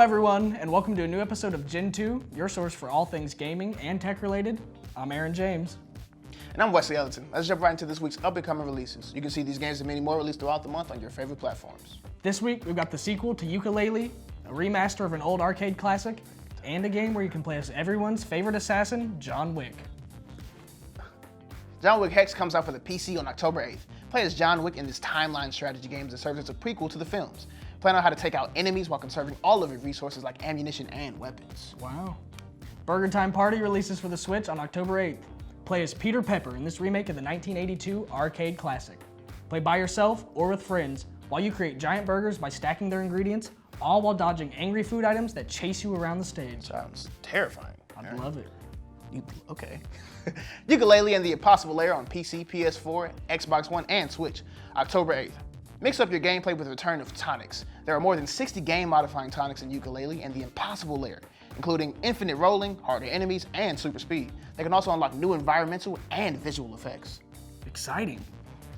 everyone, and welcome to a new episode of Gentoo, your source for all things gaming and tech related. I'm Aaron James. And I'm Wesley Ellington. Let's jump right into this week's up-and-coming releases. You can see these games and many more released throughout the month on your favorite platforms. This week, we've got the sequel to Yooka-Laylee, a remaster of an old arcade classic, and a game where you can play as everyone's favorite assassin, John Wick. John Wick Hex comes out for the PC on October 8th. Play as John Wick in this timeline strategy game that serves as a prequel to the films. Plan out how to take out enemies while conserving all of your resources like ammunition and weapons. Wow. Burger Time Party releases for the Switch on October 8th. Play as Peter Pepper in this remake of the 1982 arcade classic. Play by yourself or with friends while you create giant burgers by stacking their ingredients, all while dodging angry food items that chase you around the stage. Sounds terrifying. I love it. Okay. Yooka-Laylee and the Impossible Lair on PC, PS4, Xbox One, and Switch, October 8th. Mix up your gameplay with the return of tonics. There are more than 60 game-modifying tonics in Yooka-Laylee and the Impossible Lair, including infinite rolling, harder enemies, and super speed. They can also unlock new environmental and visual effects. Exciting.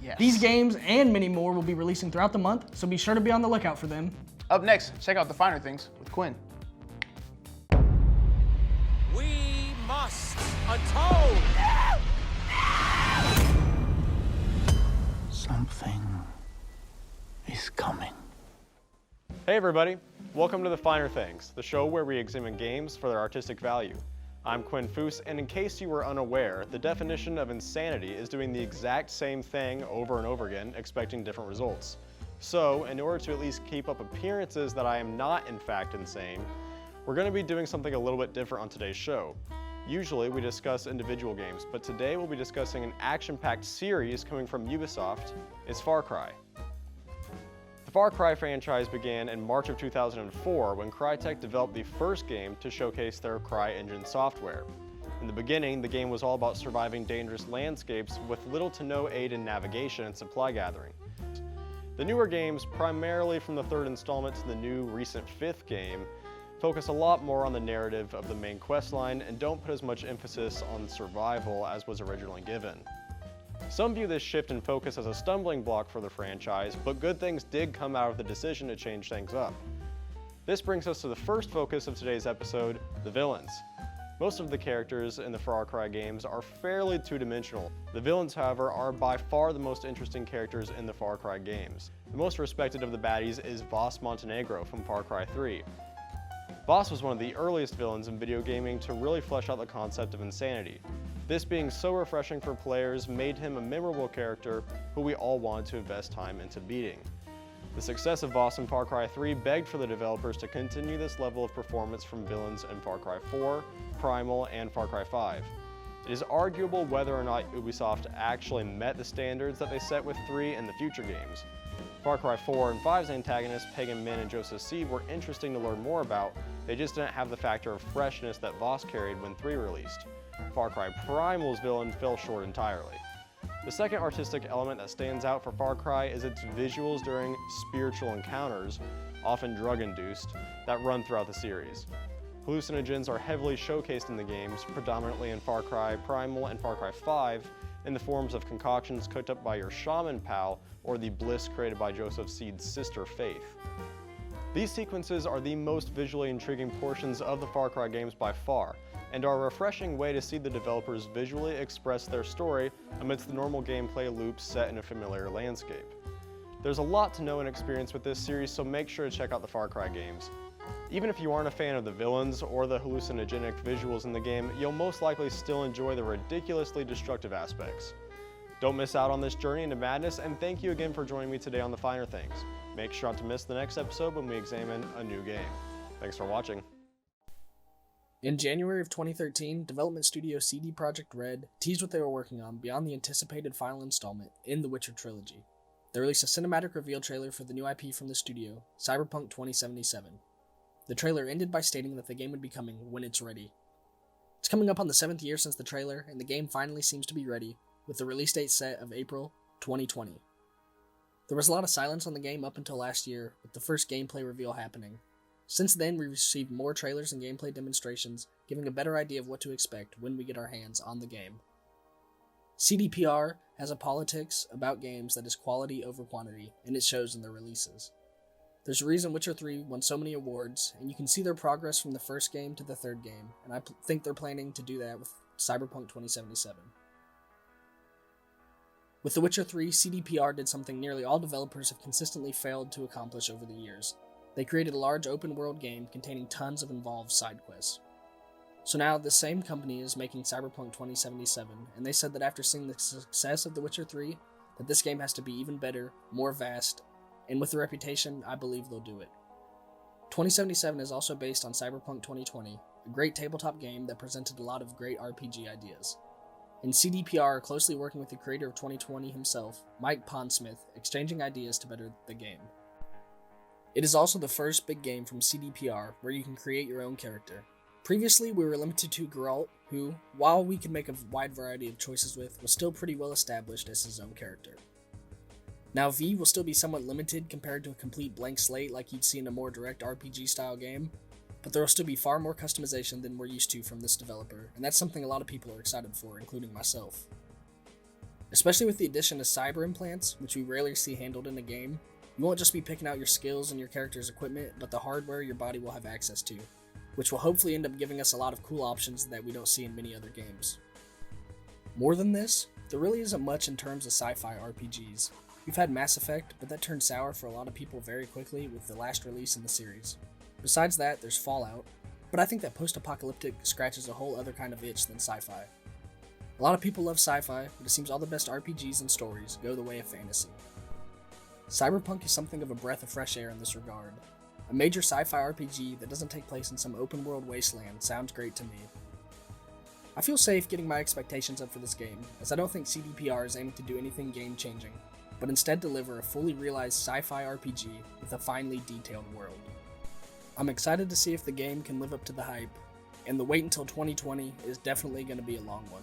Yes. These games and many more will be releasing throughout the month, so be sure to be on the lookout for them. Up next, check out The Finer Things with Quinn. We must atone! Something is coming. Hey everybody, welcome to The Finer Things, the show where we examine games for their artistic value. I'm Quinn Foose, and in case you were unaware, the definition of insanity is doing the exact same thing over and over again, expecting different results. So, in order to at least keep up appearances that I am not in fact insane, we're going to be doing something a little bit different on today's show. Usually we discuss individual games, but today we'll be discussing an action-packed series coming from Ubisoft. It's Far Cry. The Far Cry franchise began in March of 2004 when Crytek developed the first game to showcase their CryEngine software. In the beginning, the game was all about surviving dangerous landscapes with little to no aid in navigation and supply gathering. The newer games, primarily from the third installment to the new recent fifth game, focus a lot more on the narrative of the main questline and don't put as much emphasis on survival as was originally given. Some view this shift in focus as a stumbling block for the franchise, but good things did come out of the decision to change things up. This brings us to the first focus of today's episode, the villains. Most of the characters in the Far Cry games are fairly two-dimensional. The villains, however, are by far the most interesting characters in the Far Cry games. The most respected of the baddies is Vaas Montenegro from Far Cry 3. Vaas was one of the earliest villains in video gaming to really flesh out the concept of insanity. This being so refreshing for players made him a memorable character who we all wanted to invest time into beating. The success of Vaas in Far Cry 3 begged for the developers to continue this level of performance from villains in Far Cry 4, Primal, and Far Cry 5. It is arguable whether or not Ubisoft actually met the standards that they set with 3 in the future games. Far Cry 4 and 5's antagonists, Pagan Min and Joseph Seed, were interesting to learn more about. They just didn't have the factor of freshness that Vaas carried when 3 released. Far Cry Primal's villain fell short entirely. The second artistic element that stands out for Far Cry is its visuals during spiritual encounters, often drug-induced, that run throughout the series. Hallucinogens are heavily showcased in the games, predominantly in Far Cry Primal and Far Cry 5, in the forms of concoctions cooked up by your shaman pal or the bliss created by Joseph Seed's sister Faith. These sequences are the most visually intriguing portions of the Far Cry games by far, and are a refreshing way to see the developers visually express their story amidst the normal gameplay loops set in a familiar landscape. There's a lot to know and experience with this series, so make sure to check out the Far Cry games. Even if you aren't a fan of the villains or the hallucinogenic visuals in the game, you'll most likely still enjoy the ridiculously destructive aspects. Don't miss out on this journey into madness, and thank you again for joining me today on The Finer Things. Make sure not to miss the next episode when we examine a new game. Thanks for watching. In January of 2013, development studio CD Projekt Red teased what they were working on beyond the anticipated final installment in the Witcher trilogy. They released a cinematic reveal trailer for the new IP from the studio, Cyberpunk 2077. The trailer ended by stating that the game would be coming when it's ready. It's coming up on the 7th year since the trailer, and the game finally seems to be ready, with the release date set of April 2020. There was a lot of silence on the game up until last year, with the first gameplay reveal happening. Since then, we received more trailers and gameplay demonstrations, giving a better idea of what to expect when we get our hands on the game. CDPR has a politics about games that is quality over quantity, and it shows in their releases. There's a reason Witcher 3 won so many awards, and you can see their progress from the first game to the third game, and I think they're planning to do that with Cyberpunk 2077. With The Witcher 3, CDPR did something nearly all developers have consistently failed to accomplish over the years. They created a large open-world game containing tons of involved side quests. So now, the same company is making Cyberpunk 2077, and they said that after seeing the success of The Witcher 3, that this game has to be even better, more vast, and with the reputation, I believe they'll do it. 2077 is also based on Cyberpunk 2020, a great tabletop game that presented a lot of great RPG ideas. And CDPR are closely working with the creator of 2020 himself, Mike Pondsmith, exchanging ideas to better the game. It is also the first big game from CDPR where you can create your own character. Previously, we were limited to Geralt, who, while we could make a wide variety of choices with, was still pretty well established as his own character. Now V will still be somewhat limited compared to a complete blank slate like you'd see in a more direct RPG style game, but there will still be far more customization than we're used to from this developer, and that's something a lot of people are excited for, including myself. Especially with the addition of cyber implants, which we rarely see handled in a game, you won't just be picking out your skills and your character's equipment, but the hardware your body will have access to, which will hopefully end up giving us a lot of cool options that we don't see in many other games. More than this, there really isn't much in terms of sci-fi RPGs. We've had Mass Effect, but that turned sour for a lot of people very quickly with the last release in the series. Besides that, there's Fallout, but I think that post-apocalyptic scratches a whole other kind of itch than sci-fi. A lot of people love sci-fi, but it seems all the best RPGs and stories go the way of fantasy. Cyberpunk is something of a breath of fresh air in this regard. A major sci-fi RPG that doesn't take place in some open-world wasteland sounds great to me. I feel safe getting my expectations up for this game, as I don't think CDPR is aiming to do anything game-changing, but instead deliver a fully realized sci-fi RPG with a finely detailed world. I'm excited to see if the game can live up to the hype, and the wait until 2020 is definitely going to be a long one.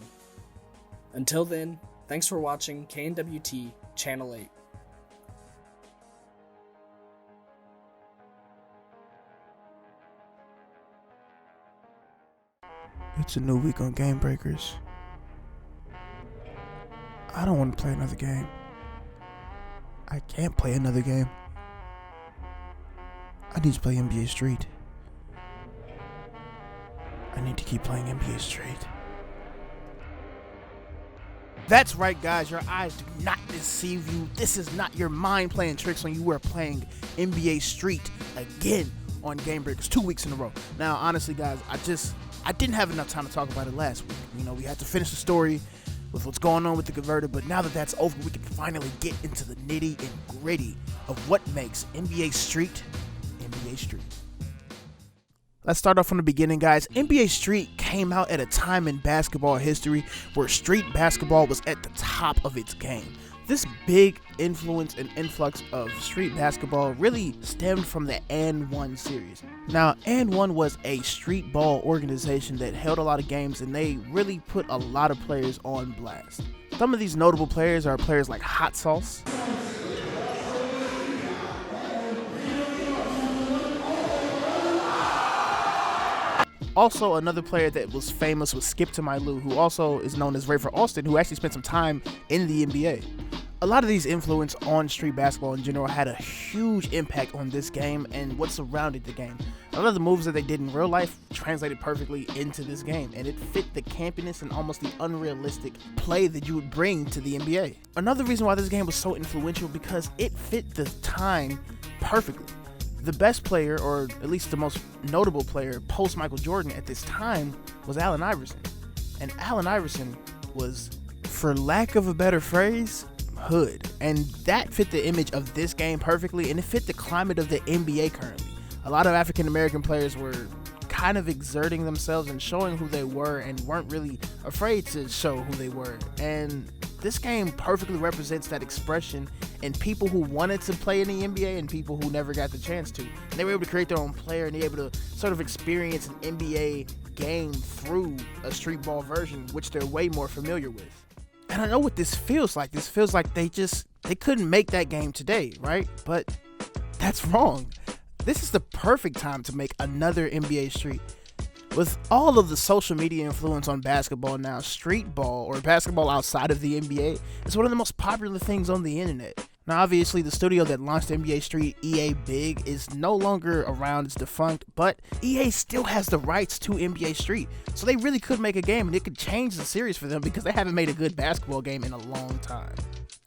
Until then, thanks for watching KNWT Channel 8. It's a new week on Game Breakers. I don't want to play another game. I can't play another game. I need to play NBA Street. I need to keep playing NBA Street. That's right, guys. Your eyes do not deceive you. This is not your mind playing tricks on you. We're playing NBA Street again on Game Breakers 2 weeks in a row. Now, honestly, guys, I didn't have enough time to talk about it last week. You know, we had to finish the story with what's going on with the converter, but now that that's over, we can finally get into the nitty and gritty of what makes NBA Street NBA Street. Let's start off from the beginning, guys. NBA Street came out at a time in basketball history where street basketball was at the top of its game. This big influence and influx of street basketball really stemmed from the And1 series. Now, And1 was a street ball organization that held a lot of games, and they really put a lot of players on blast. Some of these notable players are players like Hot Sauce, also, another player that was famous was Skip to My Lou, who also is known as Rafer Alston, who actually spent some time in the NBA. A lot of these influence on street basketball in general had a huge impact on this game and what surrounded the game. A lot of the moves that they did in real life translated perfectly into this game, and it fit the campiness and almost the unrealistic play that you would bring to the NBA. Another reason why this game was so influential because it fit the time perfectly. The best player, or at least the most notable player post Michael Jordan at this time, was Allen Iverson. And Allen Iverson was, for lack of a better phrase, hood. And that fit the image of this game perfectly, and it fit the climate of the NBA currently. A lot of African American players were kind of exerting themselves and showing who they were and weren't really afraid to show who they were. And this game perfectly represents that expression in people who wanted to play in the NBA and people who never got the chance to. And they were able to create their own player and they were able to sort of experience an NBA game through a street ball version, which they're way more familiar with. And I know what this feels like. This feels like they couldn't make that game today, right? But that's wrong. This is the perfect time to make another NBA Street. With all of the social media influence on basketball now, street ball, or basketball outside of the NBA, is one of the most popular things on the internet. Now, obviously, the studio that launched NBA Street, EA Big, is no longer around, it's defunct, but EA still has the rights to NBA Street, so they really could make a game, and it could change the series for them because they haven't made a good basketball game in a long time.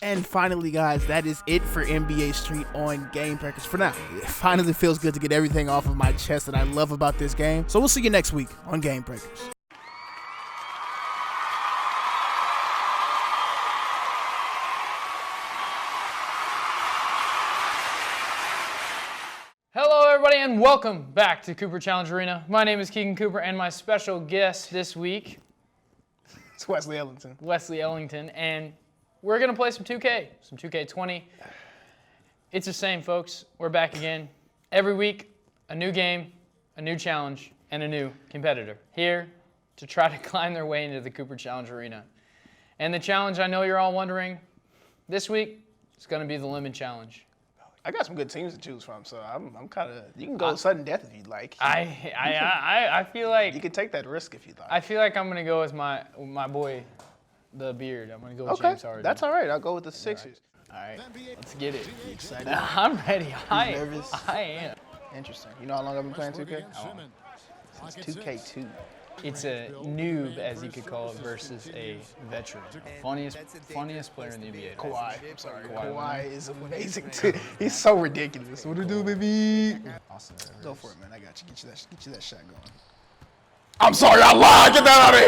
And finally, guys, that is it for NBA Street on Game Breakers for now. It finally feels good to get everything off of my chest that I love about this game, so we'll see you next week on Game Breakers. Hello everybody and welcome back to Cooper Challenge Arena. My name is Keegan Cooper and my special guest this week, It's Wesley Ellington. Wesley Ellington, and we're gonna play some 2K, some 2K20. It's the same, folks. We're back again. Every week, a new game, a new challenge, and a new competitor here to try to climb their way into the Cooper Challenge Arena. And the challenge, I know you're all wondering, this week, it's gonna be the Lemon Challenge. I got some good teams to choose from, so I'm kind of. You can go sudden death if you'd like. I feel like You can take that risk if you'd like. I feel like I'm gonna go with my boy, the Beard. I'm gonna go with James Harden. That's all right. I'll go with the Sixers. All right. Let's get it. You excited? I'm ready. nervous? I am. Interesting. You know how long I've been playing 2K? Since 2K2. It's a noob, as you could call it, versus a veteran. Funniest player in the NBA. Kawhi. I'm sorry. Kawhi. Kawhi is amazing too. He's so ridiculous. What to do, baby? Awesome. Go for it, man. I got you. Get you that shot going. I'm sorry, I lied. Get that out of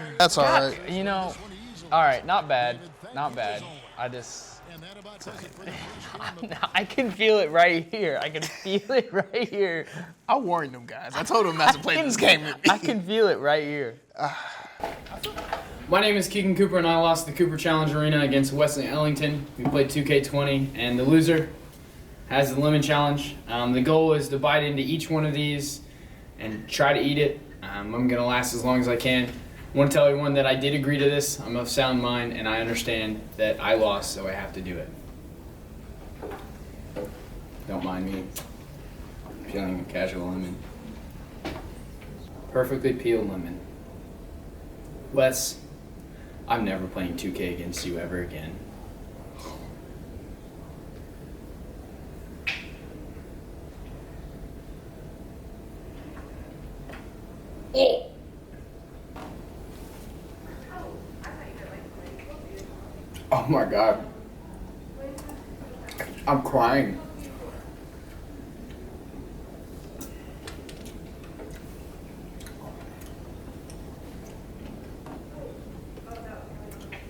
here. That's all right. You know, all right, not bad. I can feel it right here. I can feel it right here. I warned them guys. I told them not to play this game with me. I can feel it right here. My name is Keegan Cooper, and I lost the Cooper Challenge Arena against Wesley Ellington. We played 2K20, and the loser has the Lemon Challenge. The goal is to bite into each one of these and try to eat it. I'm going to last as long as I can. I want to tell everyone that I did agree to this. I'm of sound mind, and I understand that I lost, so I have to do it. Don't mind me peeling a casual lemon. Perfectly peeled lemon. Wes, I'm never playing 2K against you ever again. Oh! Oh my God. I'm crying.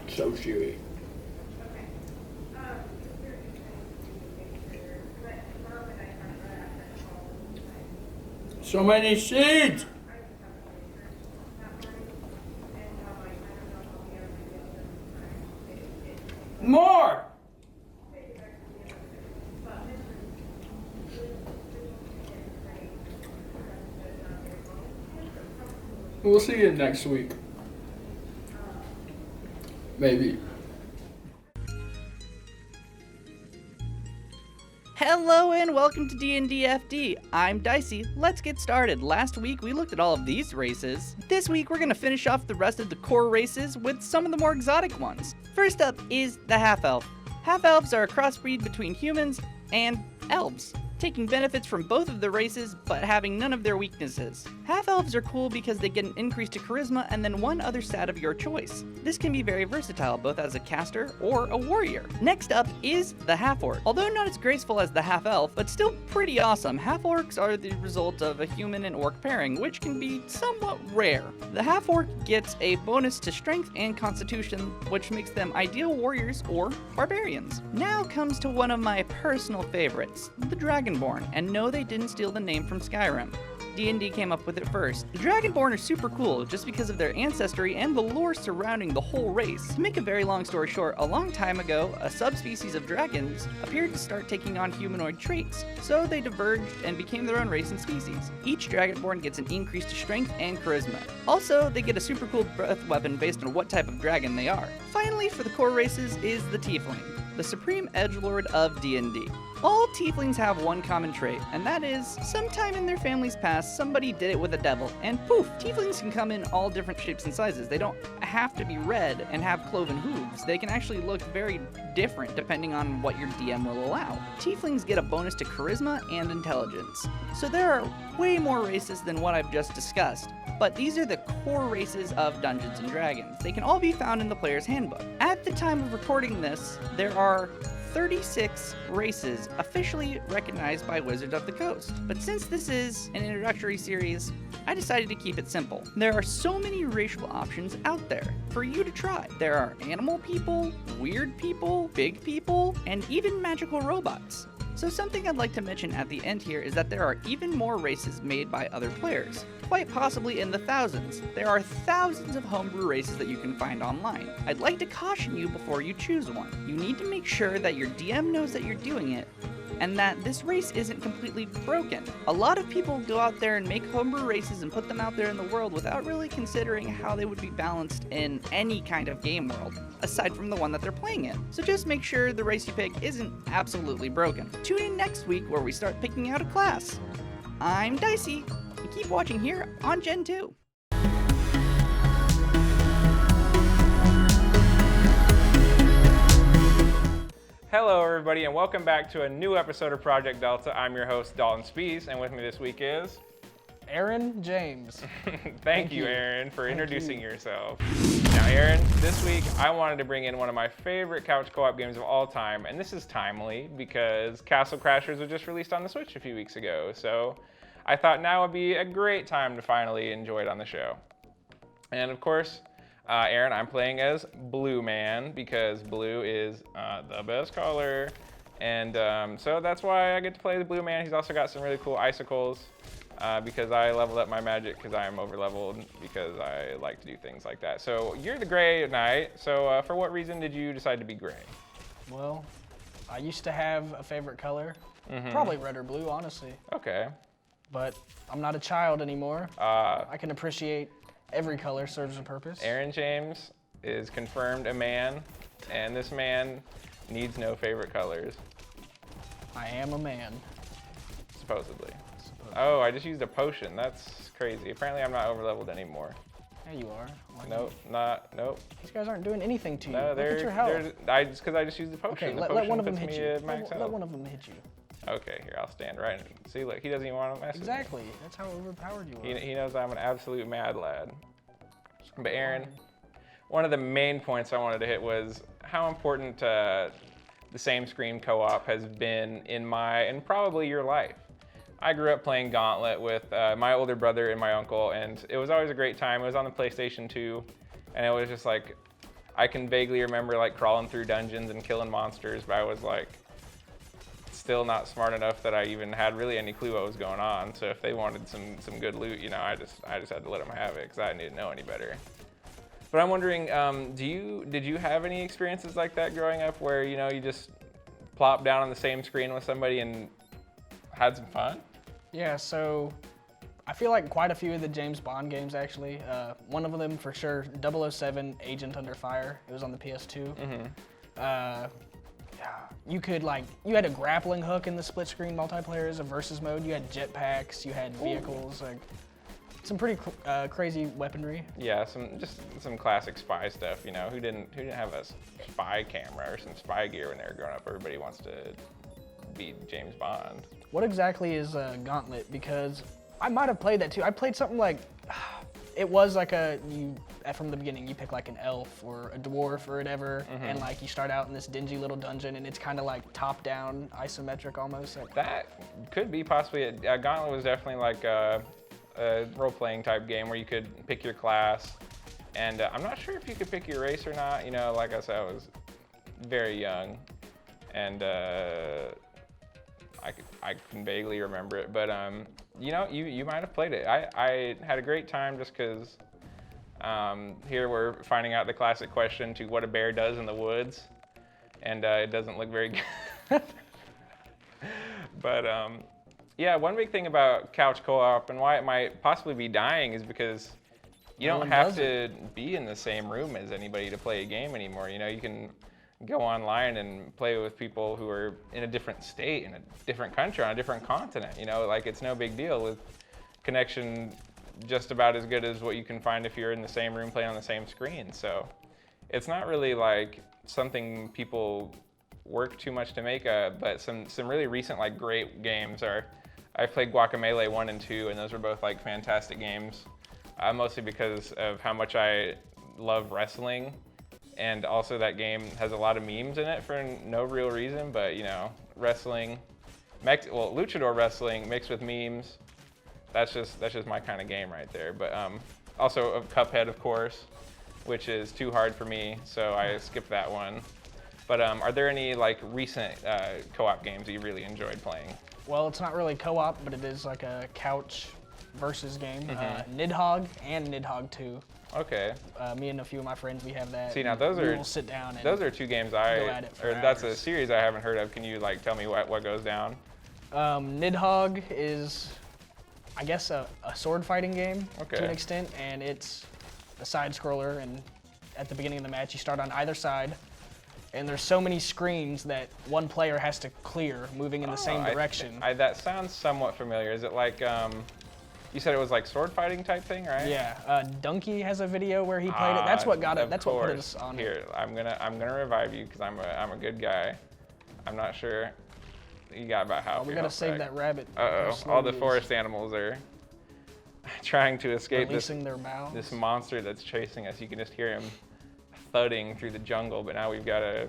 So chewy. So many seeds! More! We'll see you next week. Maybe. Hello and welcome to D&DFD. I'm Dicey. Let's get started. Last week we looked at all of these races. This week we're going to finish off the rest of the core races with some of the more exotic ones. First up is the half-elf. Half-elves are a crossbreed between humans and elves, taking benefits from both of the races but having none of their weaknesses. Half-elves are cool because they get an increase to charisma and then one other stat of your choice. This can be very versatile both as a caster or a warrior. Next up is the half-orc. Although not as graceful as the half-elf, but still pretty awesome, half-orcs are the result of a human and orc pairing, which can be somewhat rare. The half-orc gets a bonus to strength and constitution, which makes them ideal warriors or barbarians. Now comes to one of my personal favorites, the Dragonborn, and no, they didn't steal the name from Skyrim. D&D came up with it first. The Dragonborn are super cool just because of their ancestry and the lore surrounding the whole race. To make a very long story short, a long time ago, a subspecies of dragons appeared to start taking on humanoid traits, so they diverged and became their own race and species. Each Dragonborn gets an increase to strength and charisma. Also, they get a super cool breath weapon based on what type of dragon they are. Finally, for the core races is the Tiefling, the supreme edgelord of D&D. All tieflings have one common trait, and that is, sometime in their family's past, somebody did it with a devil, and poof, tieflings can come in all different shapes and sizes. They don't have to be red and have cloven hooves. They can actually look very different depending on what your DM will allow. Tieflings get a bonus to charisma and intelligence. So there are way more races than what I've just discussed, but these are the core races of Dungeons & Dragons. They can all be found in the player's handbook. At the time of recording this, there are 36 races officially recognized by Wizards of the Coast. But since this is an introductory series, I decided to keep it simple. There are so many racial options out there for you to try. There are animal people, weird people, big people, and even magical robots. So something I'd like to mention at the end here is that there are even more races made by other players, quite possibly in the thousands. There are thousands of homebrew races that you can find online. I'd like to caution you before you choose one. You need to make sure that your DM knows that you're doing it, and that this race isn't completely broken. A lot of people go out there and make homebrew races and put them out there in the world without really considering how they would be balanced in any kind of game world, aside from the one that they're playing in. So just make sure the race you pick isn't absolutely broken. Tune in next week where we start picking out a class. I'm Dicey, and keep watching here on Gentoo. Hello everybody and welcome back to a new episode of Project Delta. I'm your host Dalton Spees and with me this week is... Aaron James. Thank you Aaron for introducing yourself. Now Aaron, this week I wanted to bring in one of my favorite couch co-op games of all time, and this is timely because Castle Crashers was just released on the Switch a few weeks ago, so I thought now would be a great time to finally enjoy it on the show. And of course, Aaron, I'm playing as Blue Man because blue is the best color, and so that's why I get to play the Blue Man. He's also got some really cool icicles because I leveled up my magic because I am over leveled because I like to do things like that. So you're the Gray Knight, so for what reason did you decide to be gray? Well, I used to have a favorite color, probably red or blue, honestly. Okay. But I'm not a child anymore. I can appreciate every color serves a purpose. Aaron James is confirmed a man, and this man needs no favorite colors. I am a man. Supposedly. Oh, I just used a potion. That's crazy. Apparently I'm not overleveled anymore. Yeah, you are. Nope. These guys aren't doing anything to you. No, Look at your health. Because I just used the potion. Okay, the let potion one of them puts hit me you. at max Let health. one of them hit you. Okay, here, I'll stand right. See, look, he doesn't even want to mess with me. Exactly. That's how overpowered you are. He knows I'm an absolute mad lad. But Aaron, one of the main points I wanted to hit was how important the same screen co-op has been in my and probably your life. I grew up playing Gauntlet with my older brother and my uncle, and it was always a great time. It was on the PlayStation 2, and it was just like, I can vaguely remember like crawling through dungeons and killing monsters, but I was like still not smart enough that I even had really any clue what was going on. So if they wanted some good loot, you know, I just had to let them have it because I didn't know any better. But I'm wondering, did you have any experiences like that growing up where, you know, you just plopped down on the same screen with somebody and had some fun? Yeah, so I feel like quite a few of the James Bond games actually. One of them for sure, 007 Agent Under Fire. It was on the PS2. You had a grappling hook in the split screen multiplayer as a versus mode. You had jetpacks, you had vehicles, like some pretty crazy weaponry. Yeah, some classic spy stuff. You know, who didn't have a spy camera or some spy gear when they were growing up? Everybody wants to be James Bond. What exactly is Gauntlet? Because I might have played that too. I played something like, it was like from the beginning, you pick like an elf or a dwarf or whatever, and like you start out in this dingy little dungeon, and it's kind of like top-down, isometric almost. Like, that could be possibly Gauntlet was definitely like a role-playing type game where you could pick your class, and I'm not sure if you could pick your race or not. You know, like I said, I was very young, and I can vaguely remember it, but you know, you might have played it. I had a great time just because here we're finding out the classic question to what a bear does in the woods, and it doesn't look very good. But yeah, one big thing about couch co-op and why it might possibly be dying is because you don't have to be in the same room as anybody to play a game anymore. You know, you can go online and play with people who are in a different state, in a different country, on a different continent. You know, like it's no big deal with connection just about as good as what you can find if you're in the same room playing on the same screen. So it's not really like something people work too much to make, but some really recent like great games are, I've played Guacamelee 1 and 2, and those were both like fantastic games, mostly because of how much I love wrestling. And also that game has a lot of memes in it for no real reason, but you know, wrestling, luchador wrestling mixed with memes, that's just my kind of game right there. But also Cuphead, of course, which is too hard for me, so I skipped that one. But are there any like recent co-op games that you really enjoyed playing? Well, it's not really co-op, but it is like a couch versus game. Nidhogg and Nidhogg 2. Okay. Me and a few of my friends, we have that. See, now those are, we'll sit down and those are two games that's a series I haven't heard of. Can you like tell me what goes down? Nidhogg is, I guess, a sword fighting game to an extent, and it's a side scroller, and at the beginning of the match you start on either side, and there's so many screens that one player has to clear moving in the same direction. That sounds somewhat familiar. Is it like, you said it was like sword fighting type thing, right? Yeah, Donkey has a video where he played it. That's what got it. That's what put us on Here, it. I'm gonna revive you because I'm a good guy. I'm not sure. You got about half. We gotta save that rabbit. All the forest animals are trying to escape this monster that's chasing us. You can just hear him thudding through the jungle, but now we've got to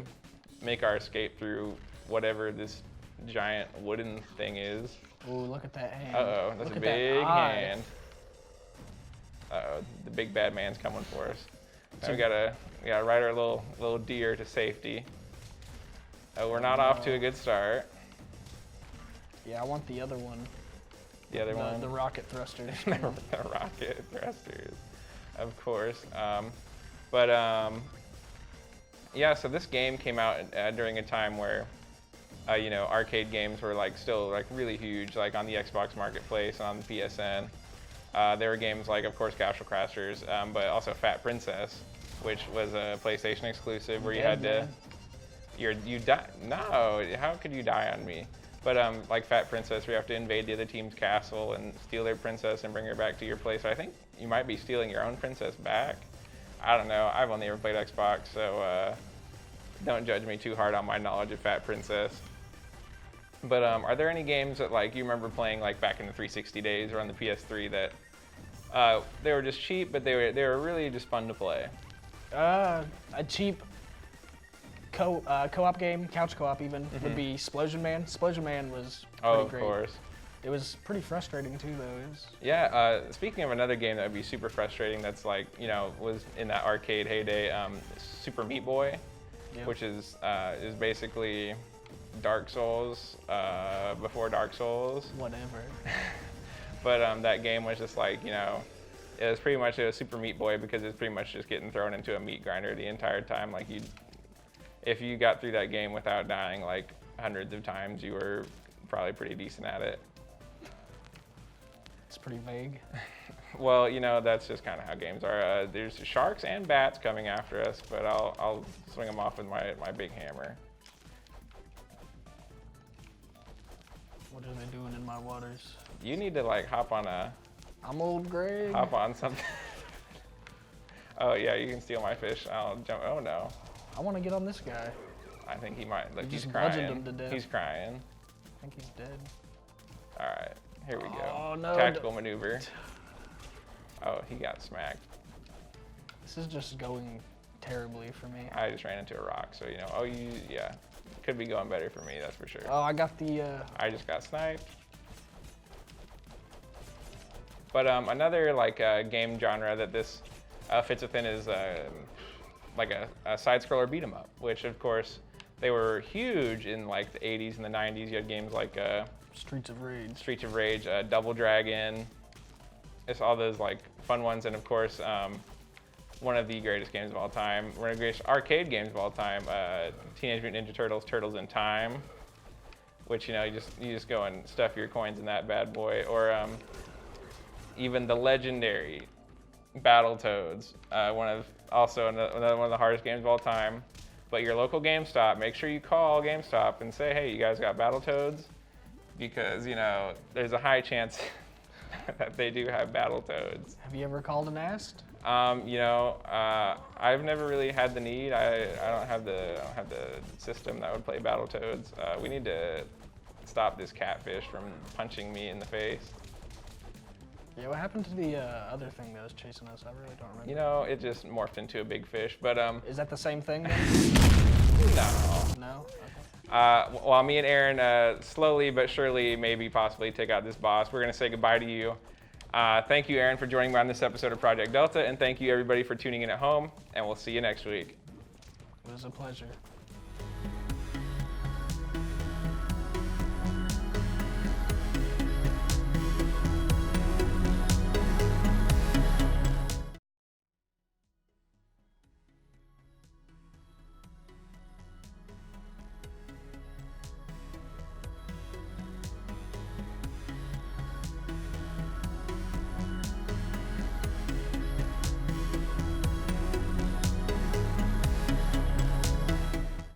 make our escape through whatever this giant wooden thing is. Ooh, look at that hand. Uh-oh, that's a big hand. Uh-oh, the big bad man's coming for us. Now we gotta ride our little deer to safety. Oh, we're not off to a good start. Yeah, I want the other one. The other one? The rocket thrusters. The rocket thrusters, of course. Yeah, so this game came out during a time where, you know, arcade games were like still like really huge, like on the Xbox Marketplace and on the PSN. There were games like, of course, Castle Crashers, but also Fat Princess, which was a PlayStation exclusive where you had to, you die. No, how could you die on me? But like Fat Princess, where you have to invade the other team's castle and steal their princess and bring her back to your place. I think you might be stealing your own princess back. I don't know. I've only ever played Xbox, so don't judge me too hard on my knowledge of Fat Princess. But are there any games that like you remember playing like back in the 360 days or on the PS3 that they were just cheap, but they were really just fun to play? A cheap co-op game, couch co-op even, would be Splosion Man. Splosion Man was pretty great. Of course. It was pretty frustrating too, though. Yeah, speaking of another game that would be super frustrating that's like, you know, was in that arcade heyday, Super Meat Boy, which is basically Dark Souls before Dark Souls. Whatever. But that game was just like, you know, it was pretty much a Super Meat Boy because it's pretty much just getting thrown into a meat grinder the entire time. Like if you got through that game without dying like hundreds of times, you were probably pretty decent at it. It's pretty vague. Well, you know, that's just kind of how games are. There's sharks and bats coming after us, but I'll swing them off with my big hammer. What are they doing in my waters? You need to like hop on I'm old Greg. Hop on something. Oh yeah, you can steal my fish. I'll jump. Oh no. I want to get on this guy. I think he might. Look, You he's just crying. bludgeoned him to death. He's crying. I think he's dead. All right, here we go. Oh no. Tactical maneuver. Oh, he got smacked. This is just going terribly for me. I just ran into a rock, so you know. Oh, yeah. Could be going better for me, that's for sure. Oh, I got the. I just got sniped. But another like game genre that this fits within is like a side-scroller beat 'em up, which of course they were huge in like the 80s and the 90s. You had games like Streets of Rage, Double Dragon. It's all those like fun ones, and of course one of the greatest games of all time, one of the greatest arcade games of all time, Teenage Mutant Ninja Turtles: Turtles in Time, which you know you just go and stuff your coins in that bad boy, or even the legendary Battletoads, one of the hardest games of all time, But your local GameStop, make sure you call GameStop and say, hey, you guys got Battletoads? Because, you know, there's a high chance that they do have Battletoads. Have you ever called and asked? You know, I've never really had the need. I don't have the system that would play Battletoads. We need to stop this catfish from punching me in the face. Yeah, what happened to the other thing that was chasing us? I really don't remember. You know, it just morphed into a big fish, but Is that the same thing then? no. No? Okay. While me and Aaron slowly but surely, maybe possibly take out this boss, we're gonna say goodbye to you. Thank you, Aaron, for joining me on this episode of Project Delta, and thank you everybody for tuning in at home, and we'll see you next week. It was a pleasure.